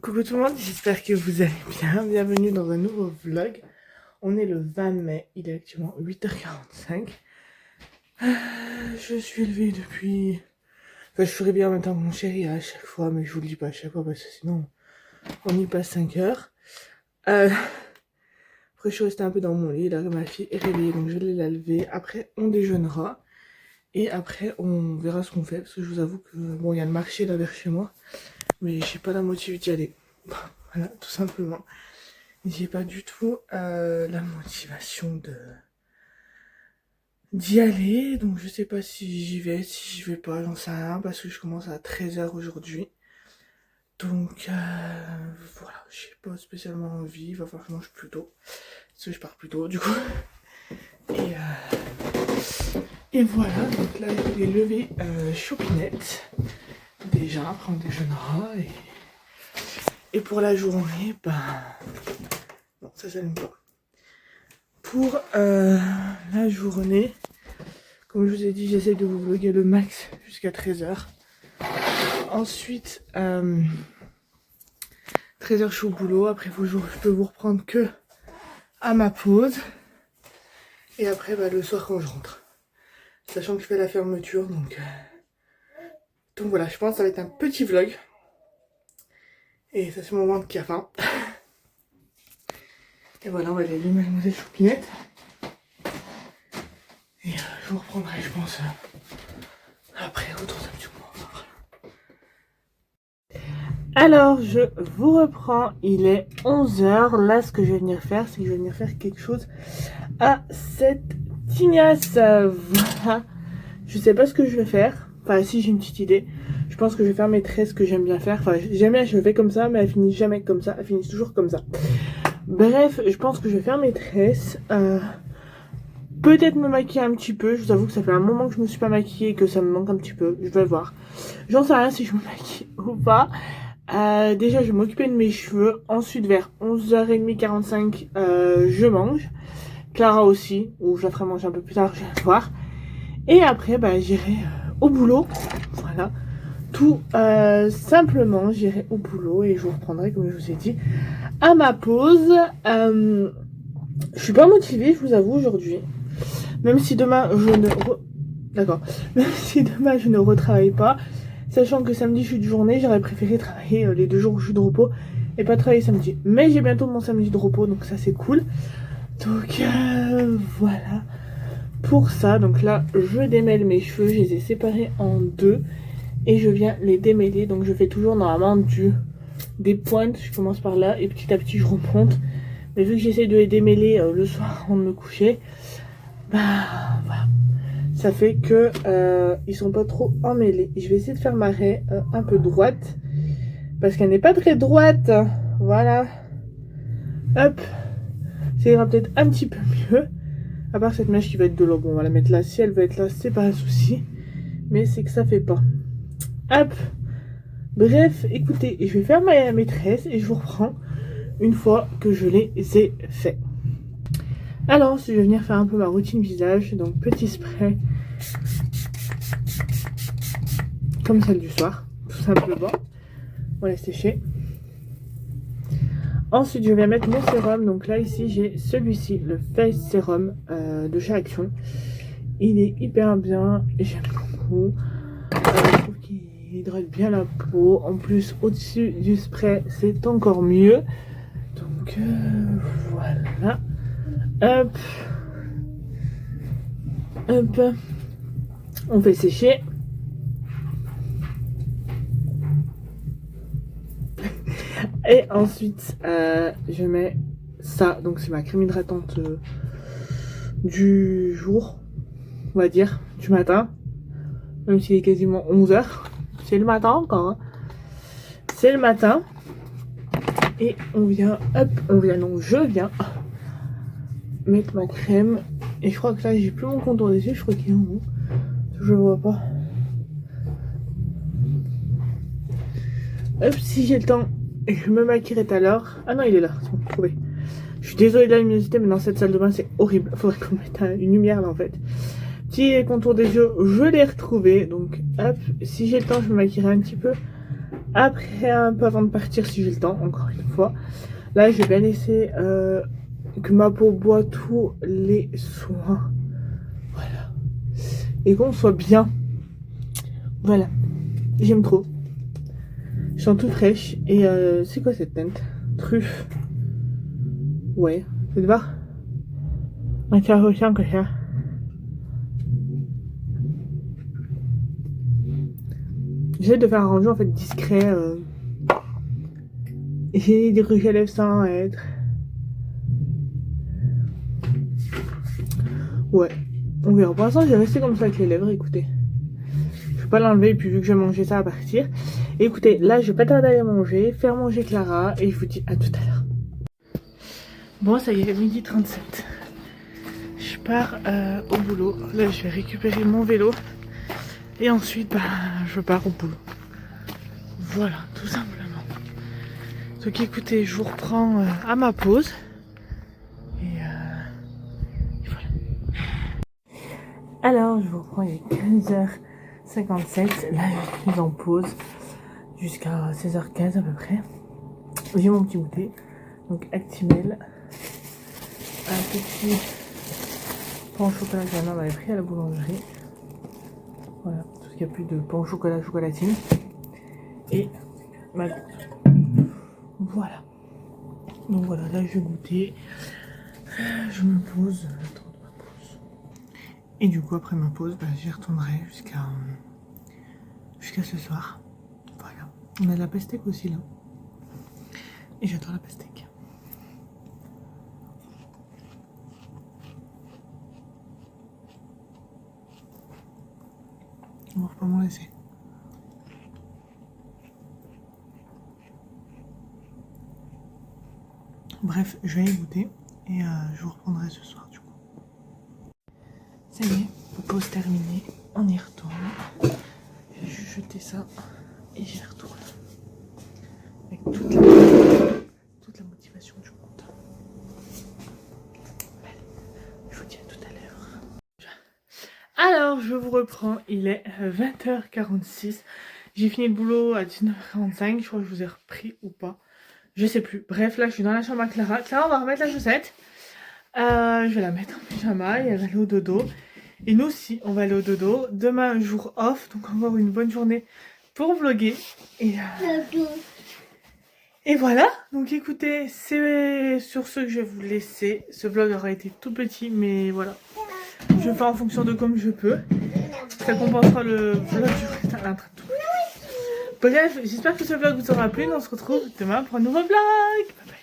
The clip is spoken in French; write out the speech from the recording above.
Coucou tout le monde, j'espère que vous allez bien. Bienvenue dans un nouveau vlog. On est le 20 mai, il est actuellement 8h45. Je suis levée depuis... Enfin, je ferais bien en même temps que mon chéri à chaque fois, mais je vous le dis pas à chaque fois parce que sinon on y passe 5 heures. Après, je suis restée un peu dans mon lit, là, ma fille est réveillée, donc je vais la lever. Après, on déjeunera. Et après, on verra ce qu'on fait, parce que je vous avoue que, bon, il y a le marché là vers chez moi, mais j'ai pas la motivation d'y aller. Voilà, tout simplement. J'ai pas du tout la motivation d'y aller, donc je sais pas si j'y vais, si j'y vais pas, j'en sais rien, parce que je commence à 13h aujourd'hui. Donc voilà, j'ai pas spécialement envie, il va falloir que je mange plus tôt, parce que je pars plus tôt du coup. Et voilà, donc là je vais lever Chopinette, déjà, après on déjeunera, et pour la journée, ben... Non, ça j'aime pas. Pour la journée, comme je vous ai dit, j'essaie de vous vlogger le max jusqu'à 13h. Ensuite, 13h je suis au boulot. Après, je peux vous reprendre que à ma pause. Et après, bah, le soir quand je rentre. Sachant que je fais la fermeture, donc voilà, je pense que ça va être un petit vlog. Et ça c'est mon moment qui a faim. Et voilà, on va aller allumer Mademoiselle Choupinette. Et je vous reprendrai, je pense, après, autour d'un petit moment. Alors, je vous reprends, il est 11h. Là, ce que je vais venir faire, c'est que je vais venir faire quelque chose à cette tignasse. Voilà. Je sais pas ce que je vais faire. Enfin, si j'ai une petite idée. Je pense que je vais faire mes tresses que j'aime bien faire. Enfin, j'aime bien, je fais comme ça, mais elles finissent jamais comme ça. Elles finissent toujours comme ça. Bref, je pense que je vais faire mes tresses. Peut-être me maquiller un petit peu. Je vous avoue que ça fait un moment que je me suis pas maquillée et que ça me manque un petit peu. Je vais voir. J'en sais rien si je me maquille ou pas. Déjà, je vais m'occuper de mes cheveux. Ensuite, vers 11h30, 45, je mange. Clara aussi, ou je la ferai manger un peu plus tard, je vais voir. Et après, bah, j'irai au boulot. Voilà. Tout simplement, j'irai au boulot et je vous reprendrai, comme je vous ai dit, à ma pause. Je suis pas motivée, je vous avoue, aujourd'hui. Même si demain, je ne... D'accord. Même si demain, je ne retravaille pas. Sachant que samedi, je suis de journée, j'aurais préféré travailler les 2 jours où je suis de repos et pas travailler samedi. Mais j'ai bientôt mon samedi de repos, donc ça, c'est cool. Donc, voilà. Pour ça, donc là, je démêle mes cheveux. Je les ai séparés en 2 et je viens les démêler. Donc, je fais toujours normalement des pointes. Je commence par là et petit à petit, je remonte. Mais vu que j'essaie de les démêler le soir avant de me coucher, bah, voilà. Ça fait que ils sont pas trop emmêlés. Je vais essayer de faire ma raie un peu droite. Parce qu'elle n'est pas très droite. Voilà. Hop. Ça ira peut-être un petit peu mieux. À part cette mèche qui va être de l'eau. Bon, on va la mettre là. Si elle va être là, c'est pas un souci. Mais c'est que ça fait pas. Hop. Bref, écoutez, je vais faire ma maîtresse et je vous reprends une fois que je les ai fait. Alors, je vais venir faire un peu ma routine visage. Donc, petit spray. Comme celle du soir. Tout simplement. On laisse sécher. Ensuite, je vais mettre mon sérum. Donc là, ici, j'ai celui-ci, le Face Serum de chez Action. Il est hyper bien. J'aime beaucoup. Je trouve qu'il hydrate bien la peau. En plus, au-dessus du spray, c'est encore mieux. Donc, voilà. Hop. Hop. On fait sécher. Et ensuite, je mets ça. Donc, c'est ma crème hydratante du jour, on va dire, du matin. Même s'il est quasiment 11h. C'est le matin encore. Hein. C'est le matin. Et on vient, hop, je viens mettre ma crème. Et je crois que là, j'ai plus mon contour des yeux. Je crois qu'il est en haut. Je le vois pas. Hop, si j'ai le temps, je me maquillerai tout à l'heure. Ah non, il est là, c'est bon, trouvé. Je suis désolée de la luminosité, mais dans cette salle de bain, c'est horrible. Faudrait qu'on mette une lumière là en fait. Petit contour des yeux, je l'ai retrouvé. Donc, hop, si j'ai le temps, je me maquillerai un petit peu après, un peu avant de partir, si j'ai le temps, encore une fois. Là, je vais bien laisser que ma peau boit tous les soins. Voilà. Et qu'on soit bien. Voilà. J'aime trop. Je sens toute fraîche. Et c'est quoi cette teinte? Truffe. Ouais. Tu vois? Un carreau que ça. J'essaie de faire un rendu en fait discret. J'ai des rouges à lèvres sans être. Ouais. On verra. Pour l'instant, j'ai resté comme ça avec les lèvres. Écoutez. Je vais pas l'enlever. Et puis, vu que je vais manger ça à partir. Et écoutez, là, je vais pas tarder à aller manger. Faire manger Clara. Et je vous dis à tout à l'heure. Bon, ça y est, 12h37. Je pars au boulot. Là, je vais récupérer mon vélo. Et ensuite, bah, je pars au boulot. Voilà, tout simplement. Donc écoutez, je vous reprends à ma pause. Et voilà. Alors, je vous reprends, il est 15h57. Là, je suis en pause jusqu'à 16h15 à peu près. J'ai mon petit goûter. Donc, Actimel. Un petit pain au chocolat que ma mère m'avait pris à la boulangerie. Voilà, parce qu'il n'y a plus de pain au chocolat, chocolatine. Et ma voilà. Donc voilà, là je vais goûter. Je me pose. Le temps de ma pause. Et du coup, après ma pause, bah, j'y retournerai jusqu'à ce soir. Voilà. On a de la pastèque aussi là. Et j'adore la pastèque. On va pas m'en laisser. Bref, je vais y goûter et je vous reprendrai ce soir du coup. Ça y est, pause terminée, on y retourne. Je vais juste jeter ça et j'y retourne. Avec toute la motivation du monde. Allez, je vous dis à tout à l'heure. Alors, je vous reprends, il est 20h46. J'ai fini le boulot à 19h45, je crois que je vous ai repris ou pas. Je sais plus. Bref, là, je suis dans la chambre à Clara. Clara, on va remettre la chaussette. Je vais la mettre en pyjama et elle va aller au dodo. Et nous aussi, on va aller au dodo. Demain, jour off, donc encore une bonne journée pour vlogger. Et voilà. Donc écoutez, c'est sur ce que je vais vous laisser. Ce vlog aura été tout petit, mais voilà. Je fais en fonction de comme je peux. Ça compensera le vlog du reste. Bref, j'espère que ce vlog vous aura plu. On se retrouve demain pour un nouveau vlog. Bye bye.